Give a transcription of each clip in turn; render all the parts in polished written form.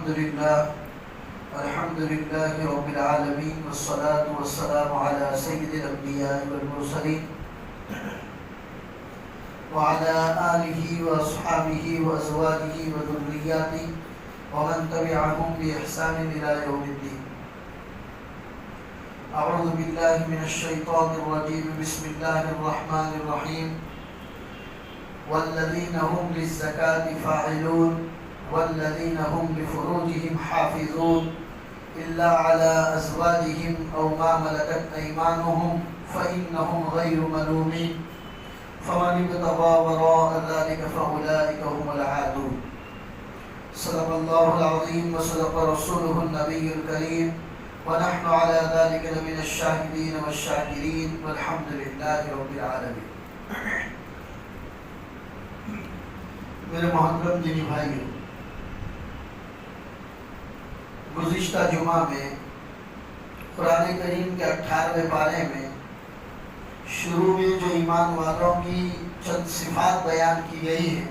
الحمد لله رب العالمين والصلاة والسلام على سيد الأنبياء والمرسلين وعلى آله وأصحابه وأزواجه وذرياته ومن تبعهم بإحسان إلى يوم الدين. أعوذ بالله من الشيطان الرجيم. بسم الله الرحمن الرحيم. والذين هم للزكاة فاعلون والذين هم لفروجهم حافظون إلا على أزواجهم أو ما ملكت أيمانهم فإنهم غير ملومين فمن ابتغى وراء ذلك فأولئك هم العادون. صدق الله العظيم وصدق رسوله النبي الكريم ونحن على ذلك لمن الشاهدين والشاكرين والحمد لله رب العالمين. میرے محترم دینی بھائیوں، گزشتہ جمعہ میں قرآن کریم کے 18ویں پارے میں شروع میں جو ایمان والوں کی چند صفات بیان کی گئی ہیں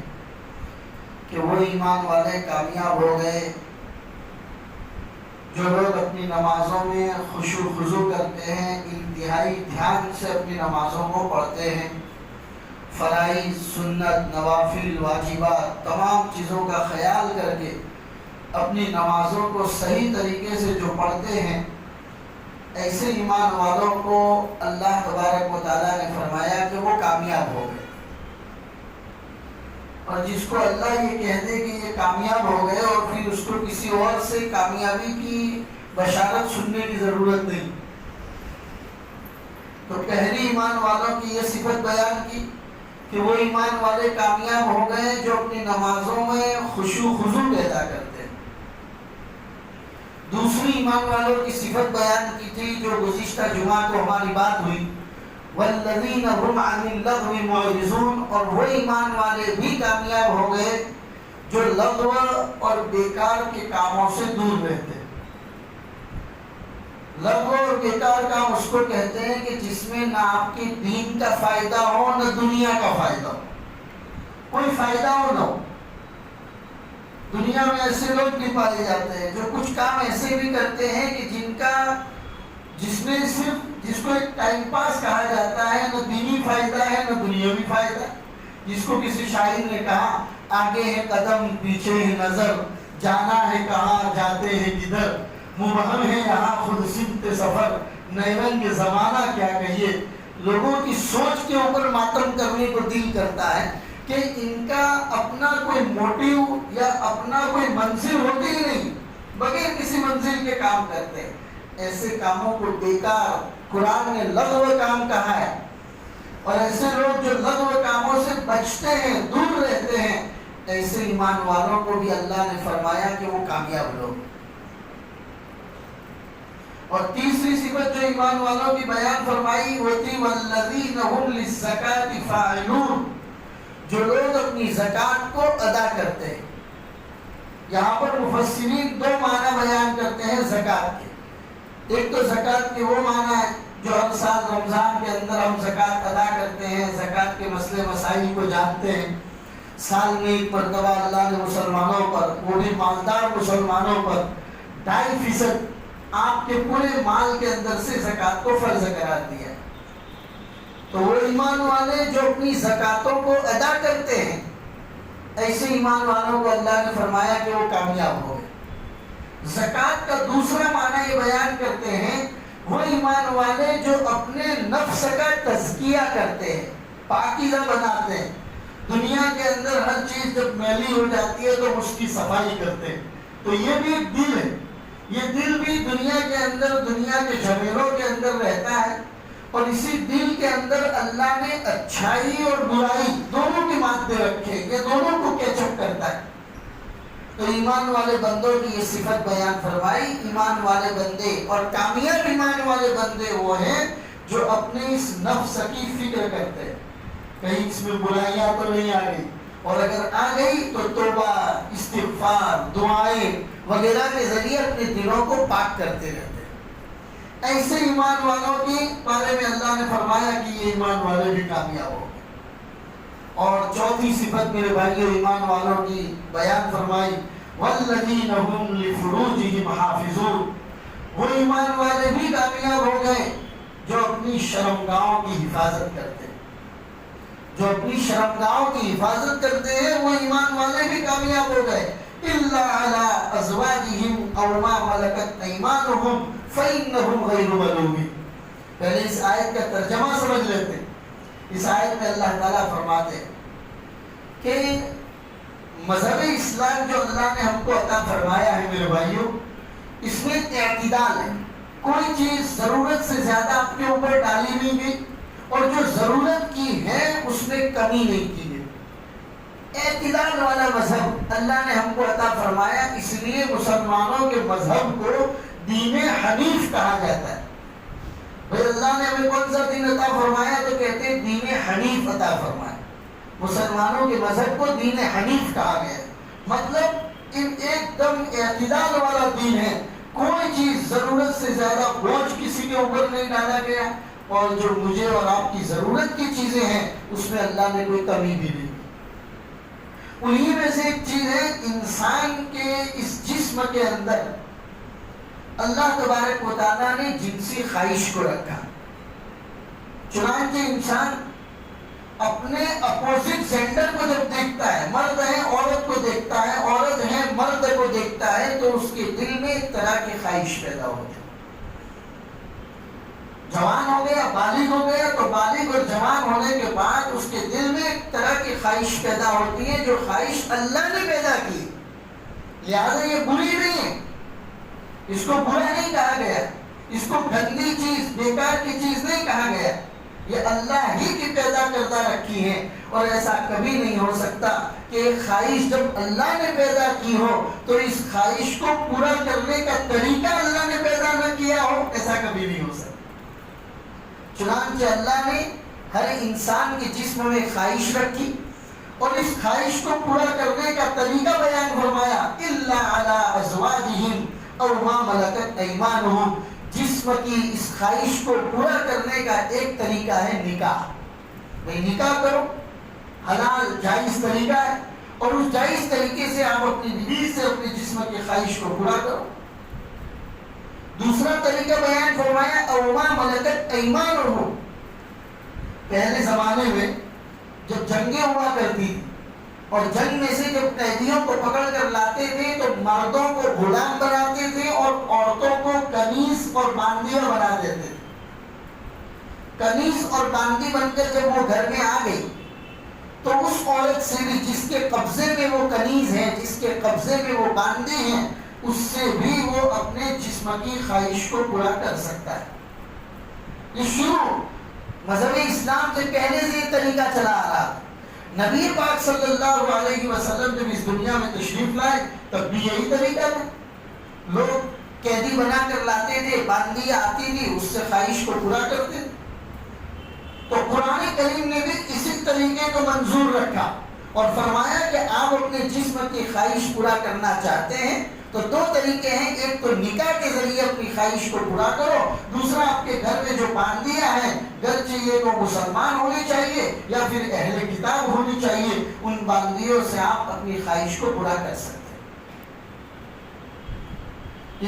کہ وہ ایمان والے کامیاب ہو گئے جو لوگ اپنی نمازوں میں خشوع و خضوع کرتے ہیں، انتہائی دھیان سے اپنی نمازوں کو پڑھتے ہیں، فرائض، سنت، نوافل، واجبات تمام چیزوں کا خیال کر کے اپنی نمازوں کو صحیح طریقے سے جو پڑھتے ہیں، ایسے ایمان والوں کو اللہ تبارک و تعالیٰ نے فرمایا کہ وہ کامیاب ہو گئے. اور جس کو اللہ یہ کہہ دے کہ یہ کامیاب ہو گئے اور پھر اس کو کسی اور سے کامیابی کی بشارت سننے کی ضرورت نہیں. تو پہلی ایمان والوں کی یہ صفت بیان کی کہ وہ ایمان والے کامیاب ہو گئے جو اپنی نمازوں میں خشوع و خضوع پیدا کرتے ہیں. دوسری ایمان والوں کی صفت بیان کی تھی جو گزشتہ جمعہ کو ہماری بات ہوئی، والذین هم عن اللغو معرضون، اور وہ ایمان والے بھی کامیاب ہو گئے جو لغو اور بیکار کے کاموں سے دور رہتے ہیں. لغو اور بیکار کام اس کو کہتے ہیں کہ جس میں نہ آپ کے دین کا فائدہ ہو نہ دنیا کا فائدہ ہو، کوئی فائدہ ہو نہ ہو. دنیا میں ایسے لوگ بھی پائے جاتے ہیں جو کچھ کام ایسے بھی کرتے ہیں کہ جس میں صرف جس کو ایک ٹائم پاس کہا جاتا ہے، نہ دینی فائدہ ہے نہ دنیاوی فائدہ. جس کو کسی شاعر نے کہا، آگے ہے قدم پیچھے ہے نظر، جانا ہے کہاں جاتے ہیں کدھر، مبہم ہے یہاں خود سمت سفر، نیرنگ کے زمانہ کیا کہیے. لوگوں کی سوچ کے اوپر ماتم کرنے کو دل کرتا ہے کہ ان کا اپنا کوئی موٹیو یا اپنا کوئی منزل ہوتی ہی نہیں، بغیر کسی منزل کے کام کرتے ہیں. ایسے کاموں کو بیکار قرآن نے لغو کام کہا ہے. اور ایسے لوگ جو لغو کاموں سے بچتے ہیں، دور رہتے ہیں، ایسے ایمان والوں کو بھی اللہ نے فرمایا کہ وہ کامیاب لوگ. اور تیسری صفت جو ایمان والوں کی بیان فرمائی وہ تھی والذین هم للزکاة فاعلون، جو لوگ اپنی زکوٰۃ کو ادا کرتے ہیں. یہاں پر مفسرین دو معنی بیان کرتے ہیں زکوٰۃ کے. ایک تو زکوٰۃ کے وہ معنی ہے جو ہر سال رمضان کے اندر ہم زکوٰۃ ادا کرتے ہیں، زکوٰۃ کے مسئلے مسائل کو جانتے ہیں. سال میں ایک مرتبہ اللہ نے مسلمانوں پر، وہ بھی مالدار مسلمانوں پر 2.5% آپ کے پورے مال کے اندر سے زکوٰۃ کو فرض قرار دیا. تو وہ ایمان والے جو اپنی زکوٰۃوں کو ادا کرتے ہیں، ایسے ایمان والوں کو اللہ نے فرمایا کہ وہ کامیاب ہو گئے. زکوٰۃ کا دوسرا معنی یہ بیان کرتے ہیں وہ ایمان والے جو اپنے نفس کا تزکیہ کرتے ہیں، پاکیزہ بناتے ہیں. دنیا کے اندر ہر چیز جب میلی ہو جاتی ہے تو اس کی صفائی کرتے ہیں. تو یہ بھی ایک دل ہے، یہ دل بھی دنیا کے اندر، دنیا کے جھمیلوں کے اندر رہتا ہے. اور اسی دل کے اندر اللہ نے اچھائی اور برائی دونوں کی مادے رکھے، یہ دونوں کو کیچ اپ کرتا ہے. تو ایمان والے بندوں کی یہ صفت بیان فرمائی. ایمان والے بندے اور کامیاب ایمان والے بندے وہ ہیں جو اپنے اس نفس کی فکر کرتے ہیں، کہیں اس میں برائیاں تو نہیں آ گئی، اور اگر آ گئی تو توبہ، استغفار، دعائیں وغیرہ کے ذریعے اپنے دلوں کو پاک کرتے رہتے ہیں. ایسے ایمان والوں کے بارے میں اللہ نے فرمایا کہ یہ ایمان والے بھی کامیاب ہو. اور چوتھی صفت میرے بھائیوں ایمان والوں کی بیان فرمائی والذین هم لفروجہم حافظون، وہ ایمان والے بھی کامیاب ہو گئے جو اپنی شرمگاہوں کی حفاظت کرتے ہیں، جو اپنی شرمگاہوں کی حفاظت کرتے ہیں وہ ایمان والے بھی کامیاب ہو گئے۔ الا علی ازواجہم او ما ملکت ایمانہم فإنہم غیر ملومین۔ پہلے اس آیت کا ترجمہ سمجھ لیتے ہیں۔ اس آیت میں اللہ تعالیٰ فرماتے ہیں کہ مذہب اسلام جو اللہ نے ہم کو عطا فرمایا ہے میرے بھائیوں، اس میں اعتدال ہے۔ کوئی چیز ضرورت سے زیادہ آپ کے اوپر ڈالی نہیں گئی اور جو ضرورت کی ہے اس میں کمی نہیں کی گئی۔ اعتدال والا مذہب اللہ نے ہم کو عطا فرمایا، اس لیے مسلمانوں کے مذہب کو دین حنیف کہا جاتا ہے۔ بھئی اللہ نے ہمیں کون سا دین عطا فرمایا تو کہتے ہیں دین حنیف عطا فرمایا۔ مسلمانوں کے مذہب کو دین حنیف کہا گیا ہے، مطلب ایک دم اعتدال والا دین ہے۔ کوئی چیز ضرورت سے زیادہ بوجھ کسی کے اوپر نہیں ڈالا گیا، اور جو مجھے اور آپ کی ضرورت کی چیزیں ہیں اس میں اللہ نے کوئی کمی بھی نہیں۔ انہی میں سے ایک چیز ہے انسان کے اس جسم کے اندر اللہ تبارک و تعالیٰ نے جنسی خواہش کو رکھا، چنانچہ انسان اپنے اپوزٹ جینڈر کو جب دیکھتا ہے، مرد ہے عورت کو دیکھتا ہے، عورت ہے مرد کو دیکھتا ہے، تو اس کے دل میں ایک طرح کی خواہش پیدا ہوتی ہے۔ جوان ہو گیا، بالغ ہو گیا، تو بالغ اور جوان ہونے کے بعد اس کے دل میں ایک طرح کی خواہش پیدا ہوتی ہے جو خواہش اللہ نے پیدا کی، لہذا یہ بری نہیں ہے، اس کو برا نہیں کہا گیا، اس کو گندی چیز بیکار کی چیز نہیں کہا گیا، یہ اللہ ہی کی پیدا کردہ رکھی ہے۔ اور ایسا کبھی نہیں ہو سکتا کہ ایک خواہش جب اللہ نے پیدا کی ہو تو اس خواہش کو پورا کرنے کا طریقہ اللہ نے پیدا نہ کیا ہو، ایسا کبھی نہیں ہو سکتا۔ چنانچہ اللہ نے ہر انسان کے جسم میں خواہش رکھی اور اس خواہش کو پورا کرنے کا طریقہ بیان فرمایا، الا علی ازواجہم او ما ملکت ایمانہم۔ جسم کی اس خواہش کو پورا کرنے کا ایک طریقہ ہے نکاح۔ بھئی نکاح کرو، حلال جائز طریقہ ہے، اور اس جائز طریقے سے آپ اپنی بیوی سے اپنے جسم کی خواہش کو پورا کرو۔ دوسرا طریقہ بیان فرمایا او ما ملکت ایمانہم۔ پہلے زمانے میں جب جنگیں ہوا کرتی تھی اور جنگ میں سے جب قیدیوں کو پکڑ کر لاتے تھے تو مردوں کو غلام بناتے تھے اور عورتوں کو کنیز اور باندیاں بنا دیتے تھے۔ کنیز اور باندی بن کر جب وہ گھر میں آ گئی تو اس عورت سے بھی جس کے قبضے میں وہ کنیز ہے، جس کے قبضے میں وہ باندی ہیں، اس سے بھی وہ اپنے جسم کی خواہش کو پورا کر سکتا ہے۔ یہ شروع مذہب اسلام سے پہلے سے یہ طریقہ چلا آ رہا۔ نبی پاک صلی اللہ علیہ وسلم جب اس دنیا میں تشریف لائے تب بھی یہی طریقہ تھا، لوگ قیدی بنا کر لاتے تھے، باندیاں آتی تھی، اس سے خواہش کو پورا کرتے تھے۔ تو قرآن کریم نے بھی اسی طریقے کو منظور رکھا اور فرمایا کہ آپ اپنے جسم کی خواہش پورا کرنا چاہتے ہیں تو دو طریقے ہیں، ایک تو نکاح کے ذریعے اپنی خواہش کو پورا کرو، دوسرا آپ کے گھر میں جو باندیاں ہیں گرچہ یہ وہ مسلمان ہونی چاہیے یا پھر اہل کتاب ہونی چاہیے، ان باندیوں سے آپ اپنی خواہش کو پورا کر سکتے ہیں۔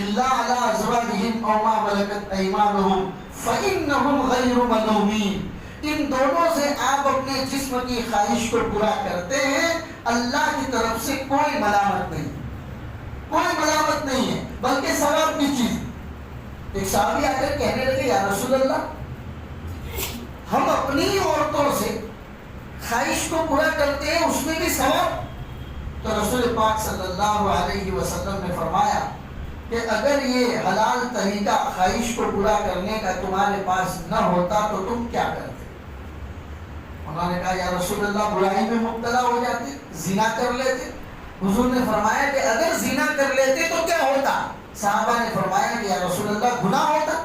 الا علی ازواجہم او ما ملکت ایمانہم فإنہم غیر ملومین۔ ان دونوں سے آپ اپنے جسم کی خواہش کو پورا کرتے ہیں، اللہ کی طرف سے کوئی ملامت نہیں، کوئی ملامت نہیں ہے، بلکہ ثواب کی چیز۔ ایک صحابی آ کر کہنے لگے یا رسول اللہ، ہم اپنی عورتوں سے خواہش کو پورا کرتے ہیں، اس میں بھی ثواب؟ تو رسول پاک صلی اللہ علیہ وسلم نے فرمایا کہ اگر یہ حلال طریقہ خواہش کو پورا کرنے کا تمہارے پاس نہ ہوتا تو تم کیا کرتے؟ انہوں نے کہا یا رسول اللہ برائی میں مبتلا ہو جاتے، زنا کر لیتے۔ حضور نے فرمایا کہ اگر زنا کر لیتے تو کیا ہوتا؟ صحابہ نے فرمایا کہ یا رسول اللہ گناہ ہوتا۔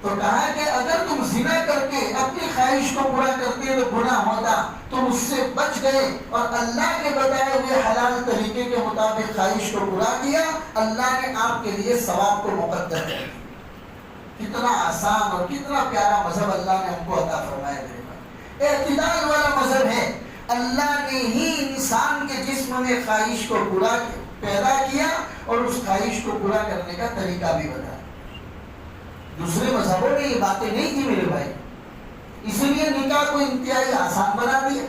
تو کہا کہ اگر تم زنا کر کے اپنی خواہش کو پورا کرتے تو گناہ ہوتا، تم اس سے بچ گئے اور اللہ کے بتائے ہوئے حلال طریقے کے مطابق خواہش کو پورا کیا، اللہ نے آپ کے لیے ثواب کو مقدر کیا۔ کتنا آسان اور کتنا پیارا مذہب اللہ نے ہم کو عطا فرمایا ہے۔ اعتدال والا مذہب ہے، اللہ نے ہی انسان کے جسم میں خواہش کو پورا کیا۔ پیدا کیا اور اس خواہش کو پورا کرنے کا طریقہ بھی بتایا۔ دوسرے مذہبوں میں یہ باتیں نہیں تھی میرے بھائی، اسی لیے نکاح کو انتہائی آسان بنا دیا۔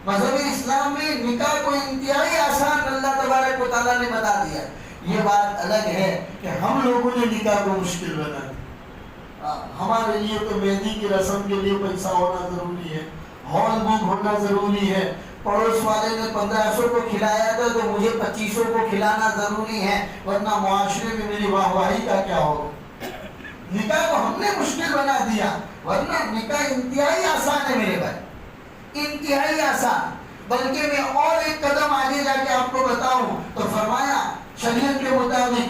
مذہب اسلام میں نکاح کو انتہائی آسان اللہ تبارک و تعالیٰ نے بتا دیا۔ یہ بات الگ ہے کہ ہم لوگوں نے نکاح کو مشکل بنا دیا۔ ہمارے لیے تو مہندی کی رسم کے لیے پیسہ ہونا ضروری ہے، ہال بک ہونا ضروری ہے، پڑوس والے نے 1500 کو کھلایا تھا تو مجھے 2500 کو کھلانا ضروری ہے، ورنہ معاشرے میں میری واہواہی کا کیا ہوگا۔ نکاح کو ہم نے مشکل بنا دیا، ورنہ نکاح انتہائی آسان ہے میرے بھائی، انتہائی آسان۔ بلکہ میں اور ایک قدم آگے جا کے آپ کو بتاؤں تو فرمایا شریعت کے مطابق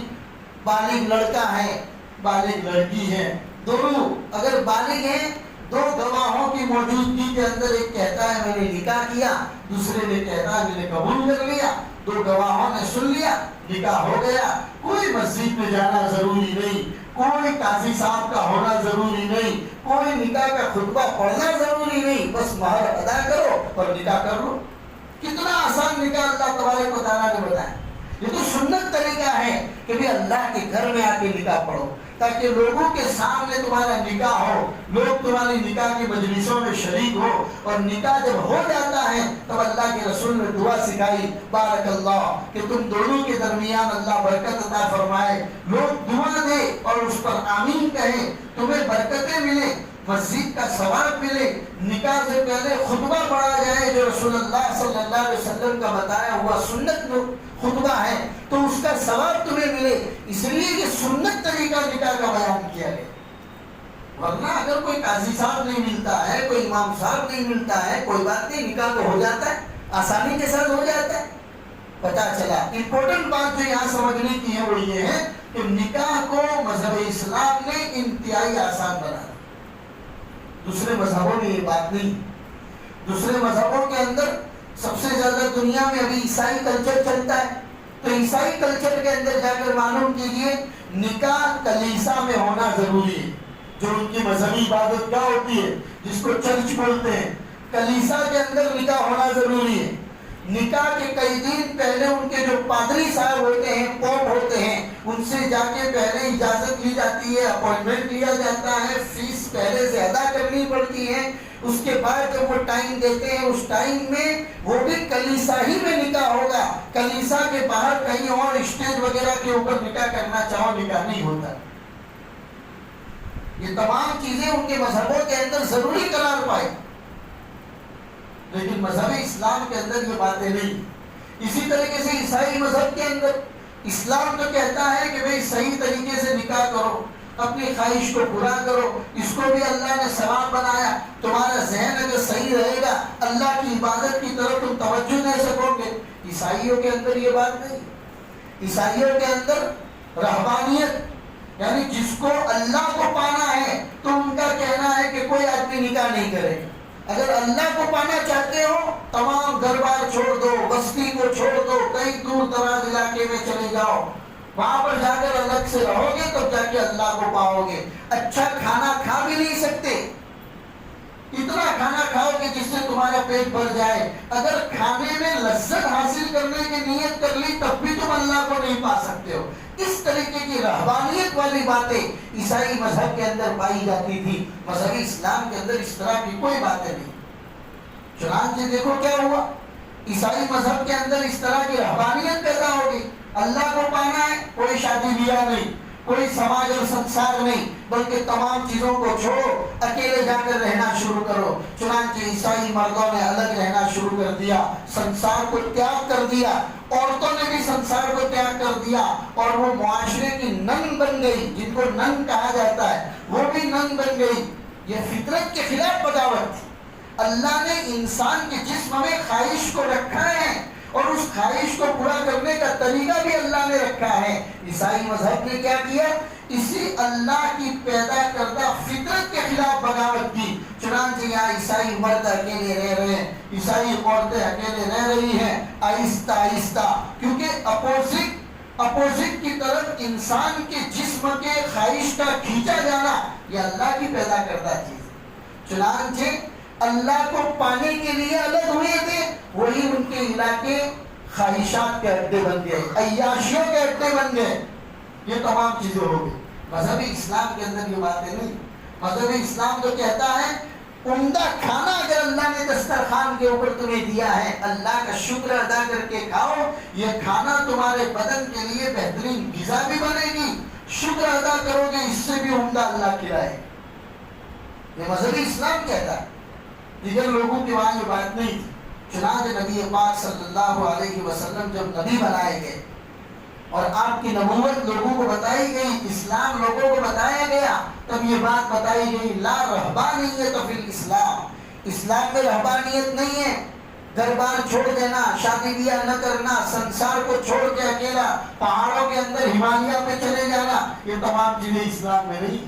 بالغ لڑکا ہے، بالغ لڑکی ہے، دونوں اگر بالغ ہیں، دو گواہوں کی موجودگی کے اندر ایک کہتا ہے میں نے نکاح کیا، دوسرے نے کہتا ہے میں نے قبول کر لیا، دو گواہوں نے سن لیا، نکاح ہو گیا۔ کوئی مسجد میں جانا ضروری نہیں، کوئی قاضی صاحب کا ہونا ضروری نہیں، کوئی نکاح کا خطبہ پڑھنا ضروری نہیں، بس مہر ادا کرو اور نکاح کر لو۔ کتنا آسان نکاح اللہ تبارک و تعالیٰ نے بتایا۔ یہ تو سنت طریقہ ہے کہ بھی اللہ کے گھر میں آ کے نکاح پڑھو، تاکہ لوگوں کے سامنے تمہارا نکاح ہو، لوگ تمہاری نکاح کی مجلسوں میں شریک ہو، اور نکاح جب ہو جاتا ہے تب اللہ کے رسول نے دعا سکھائی بارک اللہ، کہ تم دونوں کے درمیان اللہ برکت عطا فرمائے، لوگ دعا دے اور اس پر آمین کہیں، تمہیں برکتیں ملیں، مسجد کا ثواب ملے، نکاح سے پہلے خطبہ پڑھا جائے جو رسول اللہ صلی اللہ علیہ وسلم کا بتایا ہوا سنت خطبہ ہے، تو اس کا ثواب تمہیں ملے، اس لیے یہ سنت طریقہ نکاح کا بیان کیا گیا۔ ورنہ اگر کوئی قاضی صاحب نہیں ملتا ہے، کوئی امام صاحب نہیں ملتا ہے، کوئی بات نہیں، نکاح تو ہو جاتا ہے، آسانی کے ساتھ ہو جاتا ہے۔ پتا چلا امپورٹنٹ بات جو یہاں سمجھنے کی ہے وہ یہ ہے کہ نکاح کو مذہب اسلام نے انتہائی آسان بنا۔ دوسرے مذہبوں میں یہ بات نہیں۔ دوسرے مذہبوں کے اندر سب سے زیادہ دنیا میں ابھی عیسائی کلچر چلتا ہے، تو عیسائی کلچر کے اندر جا کر معلوم کیجیے نکاح کلیسا میں ہونا ضروری ہے، جو ان کی مذہبی عبادت گاہ ہوتی ہے جس کو چرچ بولتے ہیں، کلیسا کے اندر نکاح ہونا ضروری ہے۔ نکاح کے کئی دن پہلے ان کے جو پادری صاحب ہوتے ہیں، پوپ ہوتے ہیں، ان سے جا کے پہلے اجازت لی جاتی ہے، اپوائنٹمنٹ لیا جاتا ہے، فیس پہلے سے ادا کرنی پڑتی ہے، اس کے بعد جب وہ ٹائم دیتے ہیں اس ٹائم میں وہ بھی کلیسا ہی میں نکاح ہوگا، کلیسا کے باہر کہیں اور اسٹیج وغیرہ کے اوپر نکاح کرنا چاہو نکاح نہیں ہوتا۔ یہ تمام چیزیں ان کے مذہبوں کے اندر ضروری قرار پائی، لیکن مذہب اسلام کے اندر یہ باتیں نہیں۔ اسی طریقے سے عیسائی مذہب کے اندر اسلام تو کہتا ہے کہ بھئی صحیح طریقے سے نکاح کرو، اپنی خواہش کو پورا کرو، اس کو بھی اللہ نے ثواب بنایا، تمہارا ذہن اگر صحیح رہے گا اللہ کی عبادت کی طرف تم توجہ دے سکو گے۔ عیسائیوں کے اندر یہ بات نہیں۔ عیسائیوں کے اندر رہبانیت، یعنی جس کو اللہ کو پانا ہے تو ان کا کہنا ہے کہ کوئی آدمی نکاح نہیں کرے گا۔ اگر اللہ کو پانا چاہتے ہو تمام گھر بار چھوڑ دو، بستی کو چھوڑ دو، کئی دور دراز علاقے میں چلے جاؤ، وہاں پر جا کر الگ سے رہو گے تب جا کے اللہ کو پاؤ گے۔ اچھا کھانا کھا بھی نہیں سکتے، اتنا کھانا کھاؤ کہ جس سے تمہارا پیٹ بھر جائے، اگر کھانے میں لذت حاصل کرنے کی نیت کر لی تب بھی تم اللہ کو نہیں پا سکتے ہو۔ اس طریقے کی رہبانیت والی باتیں عیسائی مذہب کے اندر پائی جاتی تھی، مذہبی اسلام کے اندر اس طرح کی کوئی باتیں نہیں۔ چنانچہ دیکھو کیا ہوا، عیسائی مذہب کے اندر اس طرح کی رہبانیت پیدا ہوگی، اللہ کو پانا ہے، کوئی شادی بیاہ نہیں، کوئی سماج اور سنسار نہیں، بلکہ تمام چیزوں کو چھوڑو، اکیلے جا کر رہنا شروع کرو۔ چنانچہ عیسائی مردوں نے الگ رہنا شروع کر دیا، سنسار کو تیاگ کر دیا، عورتوں نے بھی سنسار کو تیاگ کر دیا، اور وہ معاشرے کی نن بن گئی، جن کو نن کہا جاتا ہے وہ بھی نن بن گئی۔ یہ فطرت کے خلاف بغاوت تھی۔ اللہ نے انسان کے جسم میں خواہش کو رکھا ہے، اور اس خواہش کو پورا کرنے کا طریقہ بھی اللہ نے رکھا ہے۔ عیسائی مذہب نے کیا کیا؟ اسی اللہ کی پیدا کردہ فطرت کے خلاف بغاوت کی۔ چنانچہ یہاں عیسائی مرد اکیلے رہ رہے ہیں، عیسائی عورتیں اکیلے رہ رہی ہیں، آہستہ آہستہ، کیونکہ اپوزٹ کی طرف انسان کے جسم کے خواہش کا کھینچا جانا یہ اللہ کی پیدا کردہ چیز ہے۔ چنانچہ اللہ کو پانے کے لیے الگ ہوئے تھے، وہی ان کے علاقے خواہشات کے اڈے بن گئے، عیاشیوں کے اڈے بن گئے، یہ تمام چیزیں ہو گئی۔ مذہبی اسلام کے اندر یہ باتیں نہیں۔ مذہبی اسلام تو کہتا ہے عمدہ کھانا اگر اللہ نے دسترخوان کے اوپر تمہیں دیا ہے، اللہ کا شکر ادا کر کے کھاؤ، یہ کھانا تمہارے بدن کے لیے بہترین غذا بھی بنے گی، شکر ادا کرو گے اس سے بھی عمدہ اللہ کھلائے۔ یہ مذہبی اسلام کہتا ہے، دیگر لوگوں کے وہاں یہ بات نہیں تھی۔ چنانچہ نبی پاک صلی اللہ علیہ وسلم جب نبی بنائے گئے اور آپ کی نبوت لوگوں کو بتائی گئی، اسلام لوگوں کو بتایا گیا، تب یہ بات بتائی گئی لا رہبانیت فی الاسلام، اسلام میں رہبانیت نہیں ہے، گھر بار چھوڑ دینا، شادی بیاہ نہ کرنا، سنسار کو چھوڑ کے اکیلا پہاڑوں کے اندر ہمالیہ پہ چلے جانا، یہ تمام چیزیں اسلام میں نہیں۔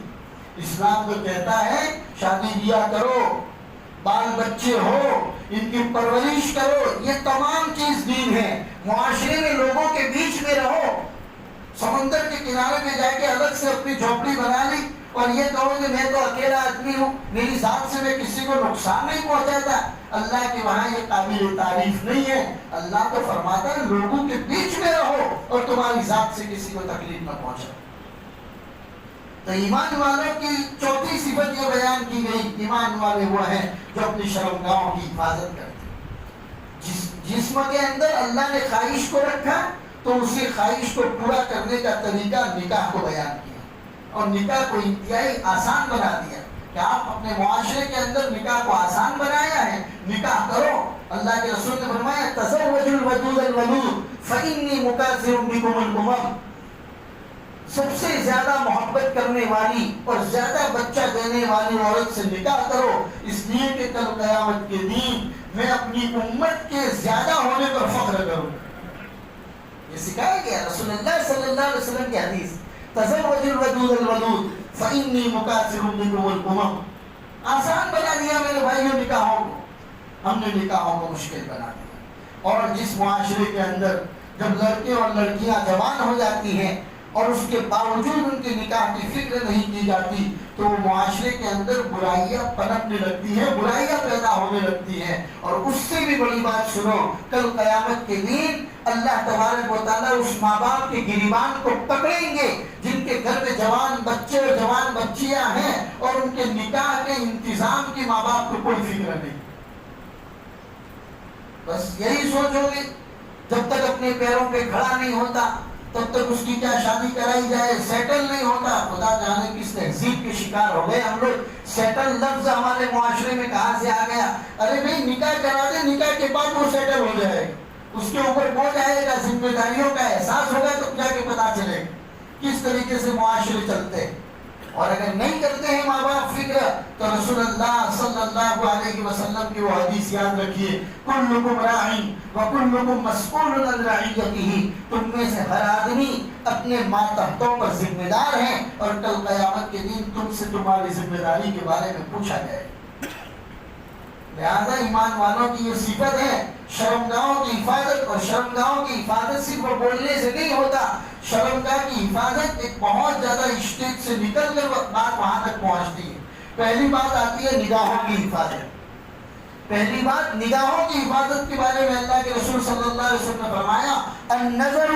اسلام تو کہتا ہے شادی بیاہ کرو، بال بچے ہو، ان کی پرورش کرو، یہ تمام چیز دین ہے۔ معاشرے میں لوگوں کے بیچ میں رہو، سمندر کے کنارے پہ جا کے الگ سے اپنی جھوپڑی بنا لی اور یہ کہو کہ میں تو اکیلا آدمی ہوں، میری ذات سے میں کسی کو نقصان نہیں پہنچاتا، اللہ کے وہاں یہ قابل تعریف نہیں ہے۔ اللہ تو فرماتا ہے لوگوں کے بیچ میں رہو اور تمہاری ذات سے کسی کو تکلیف نہ پہنچائے۔ تو ایمان والوں کی چوتھی صفت یہ بیان کی گئی، ایمان والے وہ ہیں جو اپنی شرمگاہوں کی حفاظت کرتے ہیں۔ جسم کے اندر اللہ نے خواہش کو رکھا تو اسی خواہش کو پورا کرنے کا طریقہ نکاح کو بیان کیا اور نکاح کو انتہائی آسان بنا دیا کہ آپ اپنے معاشرے کے اندر نکاح کو آسان بنایا ہے، نکاح کرو۔ اللہ کے رسول نے فرمایا تزوجوا الودود الولود فإنی مکاثر بکم الامم، سب سے زیادہ محبت کرنے والی اور زیادہ بچہ دینے والی عورت سے نکاح کرو، اس لیے کہ کل قیامت کے دن میں اپنی امت کے زیادہ ہونے پر فخر کروں۔ یہ سکھایا گیا رسول اللہ صلی اللہ علیہ وسلم کی حدیث، تزوج الودود الولود فإنی مکاثر بکم الامم۔ آسان بنا دیا میرے بھائیوں نکاحوں کو، ہم نے نکاحوں کو مشکل بنا دیا۔ اور جس معاشرے کے اندر جب لڑکے اور لڑکیاں جوان ہو جاتی ہیں اور اس کے باوجود ان کے نکاح کی فکر نہیں کی جاتی تو وہ معاشرے کے اندر برائیاں پنپنے لگتی ہیں، برائیاں پیدا ہونے لگتی ہیں۔ اور اس سے بھی بڑی بات سنو، کل قیامت کے دن اللہ تبارک و تعالیٰ اس ماں باپ کے گریبان کو پکڑیں گے جن کے گھر میں جوان بچے اور جوان بچیاں ہیں اور ان کے نکاح کے انتظام کی ماں باپ کو کوئی فکر نہیں۔ بس یہی سوچ ہوگی جب تک اپنے پیروں پہ کھڑا نہیں ہوتا تب تک اس کی کیا شادی کرائی جائے، سیٹل نہیں ہوتا۔ خدا جانے کس تہذیب کے شکار ہو گئے ہم لوگ۔ سیٹل لفظ ہمارے معاشرے میں کہاں سے آ گیا؟ ارے بھائی نکاح کرا دے، نکاح کے بعد وہ سیٹل ہو جائے، اس کے اوپر بوجھ آئے گا، ذمہ داریوں کا احساس ہوگا تو جا کے پتا چلے گا کس طریقے سے معاشرے چلتے ہیں۔ اور اگر نہیں کرتے ہیں ماں باپ فکر تو رسول اللہ صلی اللہ علیہ وسلم کی وہ حدیث یاد رکھیے، کلکم راع وکلکم مسئول عن رعیتہ، تم میں سے ہر آدمی اپنے ماتحتوں پر ذمہ دار ہیں اور کل قیامت کے دن تم سے تمہاری ذمہ داری کے بارے میں پوچھا جائے۔ لہذا ایمان والوں کی یہ صفت ہے شرمگاہوں کی حفاظت، اور شرمگاہوں کی حفاظت صرف بولنے سے نہیں ہوتا، شرمگاہ کی حفاظت ایک بہت زیادہ اسٹیج سے نکل کر بات وہاں تک پہنچتی ہے۔ پہلی بات آتی ہے نگاہوں کی حفاظت۔ پہلی بات نگاہوں کی حفاظت کے بارے میں اللہ کے رسول صلی اللہ علیہ وسلم نے فرمایا النظر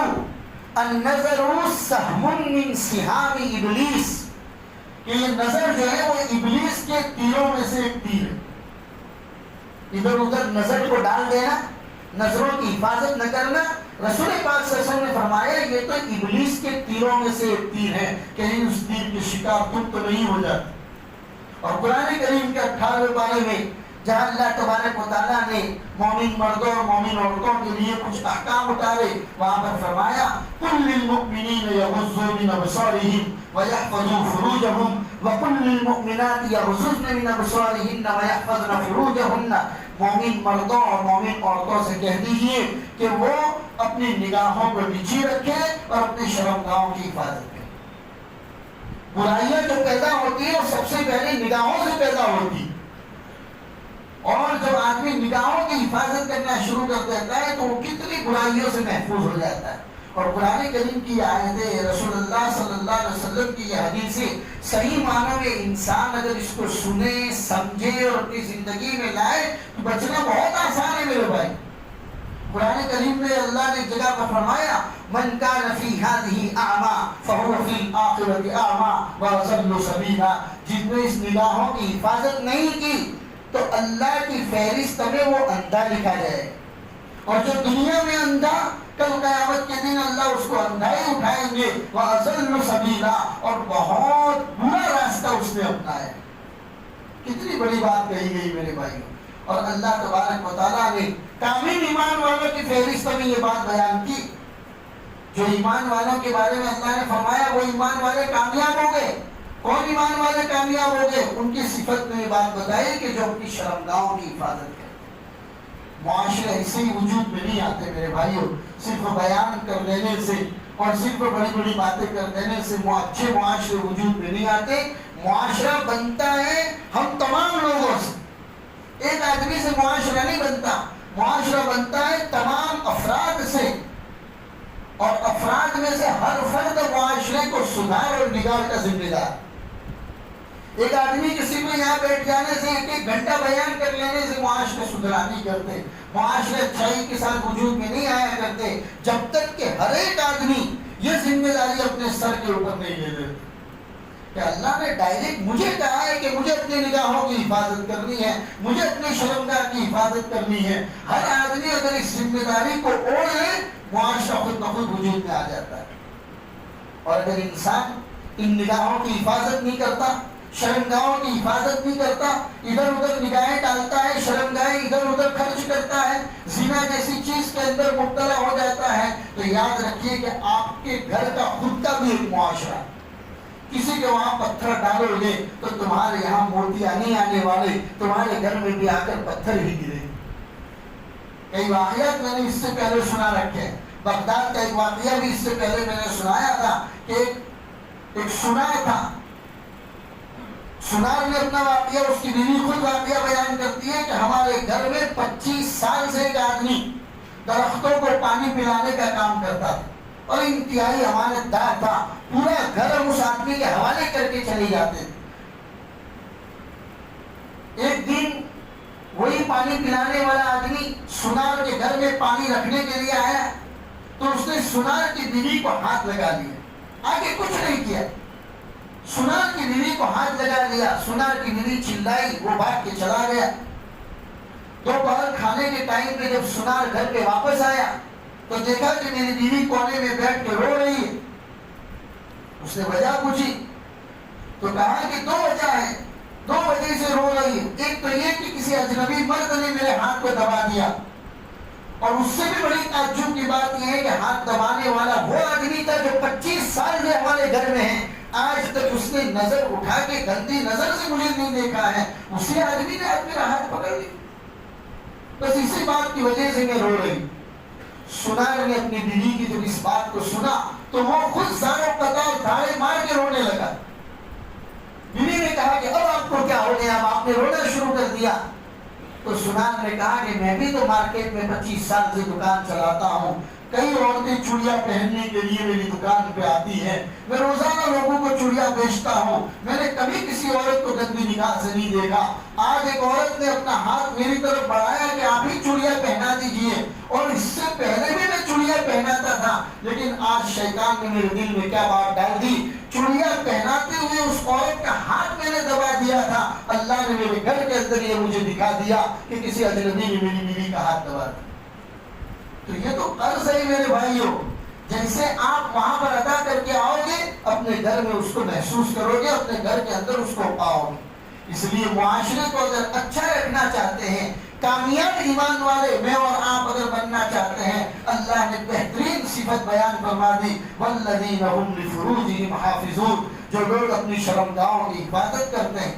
سہم من سہام ابلیس، کہ یہ نظر جو ہے وہ ابلیس کے تیروں میں سے ایک تیر ہے۔ ادھر ادھر نظر کو ڈال دینا، نظروں کی حفاظت نہ کرنا، رسول پاک صلی اللہ علیہ وسلم نے فرمایا یہ تو ابلیس کے تیروں میں سے ایک تیر ہے، کہیں اس تیر کے شکار تم تو نہیں ہو جاتے۔ اور قرآن کریم کے 18ویں پارے میں جہاں اللہ تبارک و تعالیٰ نے مومن مردوں اور مومن عورتوں کے لیے کچھ احکام اتارے، وہاں پر فرمایا قل للمؤمنین یغضوا من ابصارہم ویحفظوا فروجہم وقل للمؤمنات یغضضن من ابصارہن ویحفظن فروجہن، مومن مردوں اور مومن عورتوں سے کہہ دیجئے کہ وہ اپنی نگاہوں کو نیچی رکھیں اور اپنی شرمگاہوں کی حفاظت کریں۔ برائیاں جو پیدا ہوتی ہیں وہ سب سے پہلے نگاہوں سے پیدا ہوتی ہیں، اور جب آدمی نگاہوں کی حفاظت کرنا شروع کر دیتا ہے تو وہ کتنی برائیوں سے محفوظ ہو جاتا ہے۔ اور قرآن کریم کی آیتیں، رسول اللہ صلی اللہ علیہ وسلم کی یہ حدیثیں صحیح معنوں میں انسان اگر اس کو سنے سمجھے اور اپنی زندگی میں لائے تو بچنا بہت آسان ہے میرے بھائی۔ قرآن کریم میں اللہ نے جگہ پر فرمایا من کان فی ہذہ اعمی فہو فی الآخرۃ اعمی واضل سبیلا، جس نے اس نگاہوں کی حفاظت نہیں کی تو اللہ کی فہرست میں وہ اندھا لکھا جائے، اور جو دنیا میں اندھا کل قیامت کے دن اللہ اس کو اندھا ہی اٹھائیں گے، واضل سبیلا، اور بہت برا راستہ اس نے اپنایا۔ کتنی بڑی بات کہی گئی میرے بھائیوں، اور اللہ تبارک و تعالیٰ نے کامل ایمان والوں کی فہرست میں یہ بات بیان کی۔ جو ایمان والوں کے بارے میں اللہ نے فرمایا وہ ایمان والے کامیاب ہو گئے۔ کون ایمان والے کامیاب ہو گئے؟ ان کی صفت میں یہ بات بتائی کہ جو اپنی شرمگاہوں کی حفاظت کرتے۔ معاشرے ایسے ہی وجود میں نہیں آتے میرے بھائیوں، صرف بیان کر دینے سے اور صرف بڑی بڑی باتیں کر دینے سے اچھے معاشرے وجود میں نہیں آتے۔ معاشرہ بنتا ہے ہم تمام لوگوں سے، ایک آدمی سے معاشرہ نہیں بنتا، معاشرہ بنتا ہے تمام افراد سے، اور افراد میں سے ہر فرد معاشرے کو سدھار اور نگاہ کا ذمہ دار۔ ایک آدمی کسی کو یہاں بیٹھ جانے سے ایک گھنٹہ بیان کر لینے سے معاشرے سدھرا نہیں کرتے، معاشرے اچھائی کے ساتھ وجود میں نہیں آیا کرتے جب تک کہ ہر ایک آدمی یہ ذمہ داری اپنے سر کے اوپر نہیں لے لیتے کہ اللہ نے ڈائریکٹ مجھے کہا ہے کہ مجھے اپنی نگاہوں کی حفاظت کرنی ہے، مجھے اپنی شرمگاہ کی حفاظت کرنی ہے۔ ہر آدمی اگر اس ذمہ داری کو اوڑھ لے معاشرہ خود بخود وجود میں آ جاتا ہے۔ اور اگر انسان ان نگاہوں کی حفاظت نہیں کرتا، شرمگاہوں کی حفاظت نہیں کرتا، ادھر ادھر نگاہیں ڈالتا ہے، شرمگاہیں ادھر ادھر خرچ کرتا ہے، زنا جیسی چیز کے اندر مبتلا ہو جاتا ہے، تو یاد رکھیے کہ آپ کے گھر کا خود کا بھی ایک معاشرہ، کسی کے وہاں پتھر ڈالو گے تو تمہارے یہاں موتیاں نہیں آنے والے، تمہارے گھر میں بھی آ کر پتھر ہی گرے۔ کئی واقعات میں نے اس سے پہلے سنا رکھے، بغداد کا ایک واقعہ بھی اس سے پہلے میں نے سنایا تھا کہ ایک سنار تھا، سنار نے اپنا واقعہ، اس کی بیوی خود واقعہ بیان کرتی ہے کہ ہمارے گھر میں 25 سال سے ایک آدمی درختوں کو پانی پلانے کا کام کرتا تھا اور انتہائی امانت دار تھا، پورا گھر اس آدمی کے حوالے کر کے چلے جاتے تھے۔ ایک دن وہی پانی پلانے والا آدمی سنار کے گھر میں پانی رکھنے کے لیے آیا تو اس نے سنار کی بیوی کو ہاتھ لگا لیا، آگے کچھ نہیں کیا، سنار کی بیوی کو ہاتھ لگا لیا، سنار کی بیوی چلائی، وہ بھاگ کے چلا گیا۔ دوپہر کھانے کے ٹائم پہ جب سنار گھر پہ واپس آیا تو دیکھا کہ میری بیوی کونے میں بیٹھ کے رو رہی ہے۔ اس نے وجہ پوچھی تو کہا کہ 2 وجہ ہے، 2 وجہ سے رو رہی ہے، ایک تو یہ کہ کسی اجنبی مرد نے میرے ہاتھ کو دبا دیا، اور اس سے بھی بڑی تعجب کی بات یہ ہے کہ ہاتھ دبانے والا وہ آدمی تھا جو 25 سال سے ہمارے گھر میں ہے، آج تک اس نے نظر اٹھا کے گندی نظر سے مجھے نہیں دیکھا ہے، اسی آدمی نے آج میرا ہاتھ پکڑ لیا، بس اسی بات کی وجہ سے میں رو رہی۔ سنار نے اپنی بیوی کی جب اس بات کو سنا تو وہ خود زاروں قطار دھاڑے مار کے رونے لگا۔ بیوی نے کہا کہ اب آپ کو کیا ہو گیا، اب آپ نے رونا شروع کر دیا؟ تو سنار نے کہا کہ میں بھی تو مارکیٹ میں 25 سال سے دکان چلاتا ہوں، کئی عورتیں چوڑیاں پہننے کے لیے میری دکان پہ آتی ہیں، میں روزانہ لوگوں کو چوڑیاں بیچتا ہوں، میں نے کبھی کسی عورت کو گندی نگاہ سے نہیں دیکھا۔ آج ایک عورت نے اپنا ہاتھ میری طرف بڑھایا کہ آپ ہی چوڑیاں پہنا دیجئے، اور اس سے پہلے بھی میں چوڑیاں پہناتا تھا، لیکن آج شیطان نے میرے دل میں کیا بات ڈال دی، چوڑیاں پہناتے ہوئے اس عورت کا ہاتھ میں نے دبا دیا تھا، اللہ نے میرے گھر کے اندر یہ مجھے دکھا دیا کہ کسی اجنبی نے میری بیوی کا ہاتھ دبا دیا۔ تو یہ تو قرض ہے میرے بھائیوں، جیسے آپ وہاں پر ادا کر کے آؤ گے اپنے گھر میں اس کو محسوس کرو گے، اپنے گھر کے اندر اس کو پاؤ گے۔ اس لیے معاشرے کو اگر اچھا رکھنا چاہتے ہیں، کامیاب ایمان والے میں اور آپ اگر بننا چاہتے ہیں، اللہ نے بہترین صفت بیان فرما دی، والذین هم لفروجہم حافظون، جو لوگ اپنی شرمگاہوں کی حفاظت کرتے ہیں۔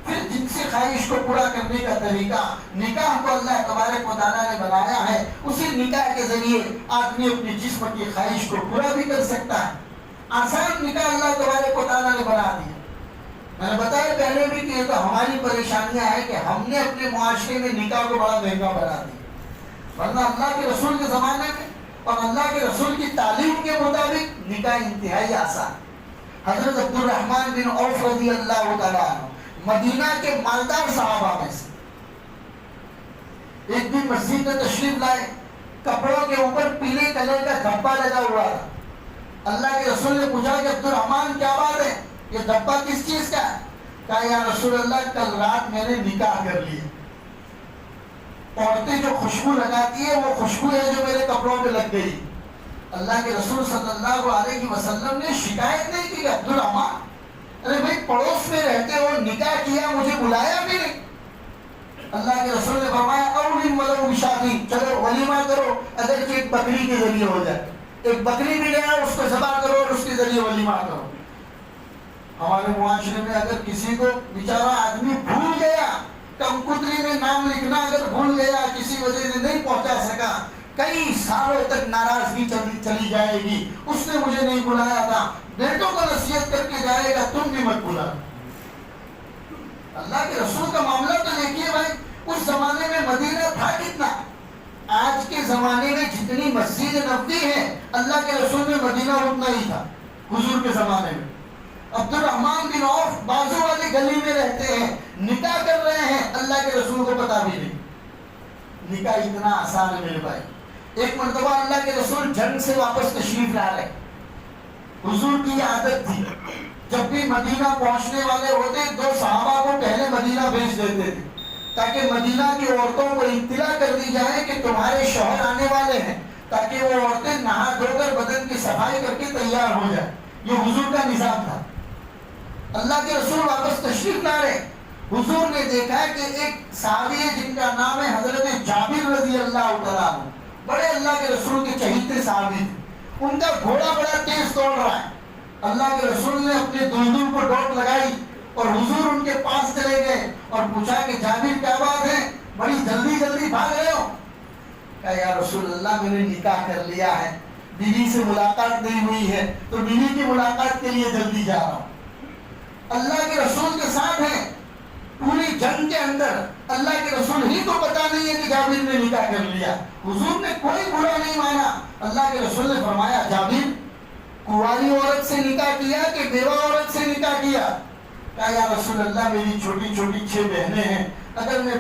پھر جن سے خواہش کو پورا کرنے کا طریقہ، نکاح کو اللہ تبارک و تعالیٰ نے بنایا ہے، اسی نکاح کے ذریعے آدمی اپنی جسم کی خواہش کو پورا بھی کر سکتا ہے۔ آسان نکاح اللہ تبارک و تعالیٰ نے بنا دیا۔ میں نے بتایا پہلے بھی کہ یہ تو ہماری پریشانیاں ہیں کہ ہم نے اپنے معاشرے میں نکاح کو بڑا مہنگا بنا دیا، ورنہ اللہ کے رسول کے زمانے میں اور اللہ کے رسول کی تعلیم کے مطابق نکاح انتہائی آسان۔ حضرت عبد الرحمن بن عوف رضی اللہ تعالیٰ عنہ مدینہ کے مالدار صحابہ میں سے ایک دن مسجد میں تشریف لائے، کپڑوں کے اوپر پیلے کلر کا دھبا لگا ہوا تھا. اللہ کے رسول نے پوچھا کہ عبد الرحمن کیا بات ہے، یہ دھبا کس چیز کا ہے؟ کہا یا رسول اللہ کل رات میں نے نکاح کر لی. عورتیں جو خوشبو لگاتی ہے وہ خوشبو ہے جو میرے کپڑوں پہ لگ گئی. اللہ کے رسول صلی اللہ علیہ وسلم نے شکایت نہیں کی کہ عبد الرحمن ارے بھائی پڑوس میں رہتے ہو، نکاح کیا، مجھے بلایا بھی نہیں. اللہ کے رسول نے فرمایا اولم ولو بشاتی، چلو ولیمہ کرو اگر کہ ایک بکری کے ذریعے ہو جائے. ایک بکری بھی لے آؤ، اس کو ذبح کرو اور اس کے ذریعے ولیمہ کرو. ہمارے معاشرے میں اگر کسی کو بیچارہ آدمی بھول گیا، کمکتری میں نام لکھنا اگر بھول گیا، کسی وجہ سے نہیں پہنچا سکا، کئی سالوں تک ناراضگی چلی جائے گی. اس نے مجھے نہیں بلایا تھا. بیٹوں کو نصیحت کر کے جائے گا تم بھی مت بلا. اللہ کے رسول کا معاملہ تو دیکھیے بھائی، اس زمانے میں مدینہ تھا کتنا. آج کے زمانے میں جتنی مسجد نبوی ہے، اللہ کے رسول میں مدینہ اتنا ہی تھا حضور کے زمانے میں. عبد الرحمن بن عوف بازو والی گلی میں رہتے ہیں، نکاح کر رہے ہیں، اللہ کے رسول کو پتا بھی نہیں. نکاح اتنا آسان ہے میرے بھائی. ایک مرتبہ اللہ کے رسول جنگ سے واپس تشریف لا رہے. حضور کی عادت تھی جب بھی مدینہ پہنچنے والے ہوتے دو صحابہ کو پہلے مدینہ بھیج دیتے تھے تاکہ مدینہ کی عورتوں کو اطلاع کر دی جائے کہ تمہارے شوہر آنے والے ہیں، تاکہ وہ عورتیں نہا دھو کر بدن کی صفائی کر کے تیار ہو جائیں. یہ حضور کا نظام تھا. اللہ کے رسول واپس تشریف لا رہے. حضور نے دیکھا کہ ایک صحابی ہے جن کا نام ہے حضرت جابر رضی اللہ تعالیٰ عنہ، بڑے اللہ کے رسول کے چہیتے صحابی تھے. ان کا گھوڑا بڑا تیز دوڑ رہا ہے. اللہ کے رسول نے اپنے دلدل کو ڈوٹ لگائی اور حضور ان کے پاس چلے گئے اور پوچھا کہ جابر کیا بات ہے، بڑی جلدی جلدی بھاگ رہے ہو؟ کہا یا رسول اللہ میں نے نکاح کر لیا ہے، بیوی سے ملاقات نہیں ہوئی ہے تو بیوی کی ملاقات کے لیے جلدی جا رہا ہوں. اللہ کے رسول کے ساتھ ہیں پوری جنگ کے اندر. اللہ کے رسول ہی کو پتا نہیں ہے کہ جابر نے نکاح کر لیا. حضور نے کوئی برا نہیں مانا. اللہ کے رسول نے فرمایا جابر کنواری عورت سے نکاح کیا کہ بیوہ عورت سے نکاح کیا؟ کہا یا رسول اللہ میری چھوٹی چھوٹی 6 بہنیں ہیں، اگر میں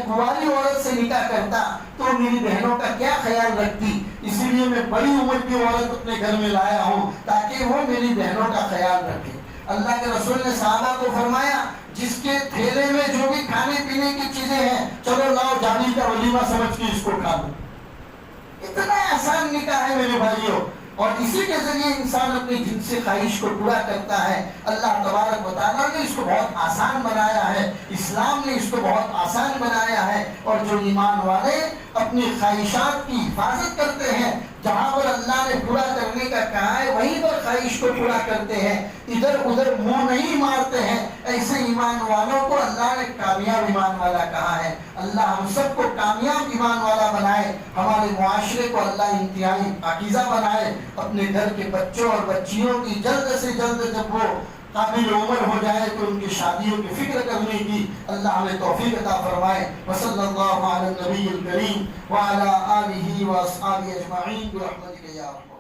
کنواری عورت سے نکاح کرتا تو میری بہنوں کا کیا خیال رکھتی، اسی لیے میں بڑی عمر کی عورت اپنے گھر میں لایا ہوں تاکہ وہ میری بہنوں کا خیال رکھے. اللہ کے رسول نے صحابہ کو فرمایا جس کے تھیلے میں جو بھی کھانے پینے کی چیزیں ہیں چلو لاؤ جابر کا ولیمہ سمجھ کے اس کو کھا دو. اتنا آسان نکاح ہے میرے بھائیوں، اور اسی کے ذریعے انسان اپنی جنسی خواہش کو پورا کرتا ہے. اللہ تبارک و تعالیٰ نے اس کو بہت آسان بنایا ہے، اسلام نے اس کو بہت آسان بنایا ہے. اور جو ایمان والے اپنی خواہشات کی حفاظت کرتے ہیں، جہاں پر اللہ نے پورا کرنے کا کہا ہے وہیں پر خواہش کو پورا کرتے ہیں، ادھر ادھر منہ نہیں مارتے ہیں، ایسے ایمان والوں کو اللہ نے کامیاب ایمان والا کہا ہے. اللہ ہم سب کو کامیاب ایمان والا بنائے، ہمارے معاشرے کو اللہ انتہائی پاکیزہ بنائے. اپنے گھر کے بچوں اور بچیوں کی جلد سے جلد جب وہ قابل عمر ہو جائے تو ان کی شادیوں کی فکر کرنے کی اللہ ہمیں توفیق عطا فرمائے. وصلی اللہ علی النبی الکریم وعلی آلہ واصحابہ اجمعین برحمتک یا رب.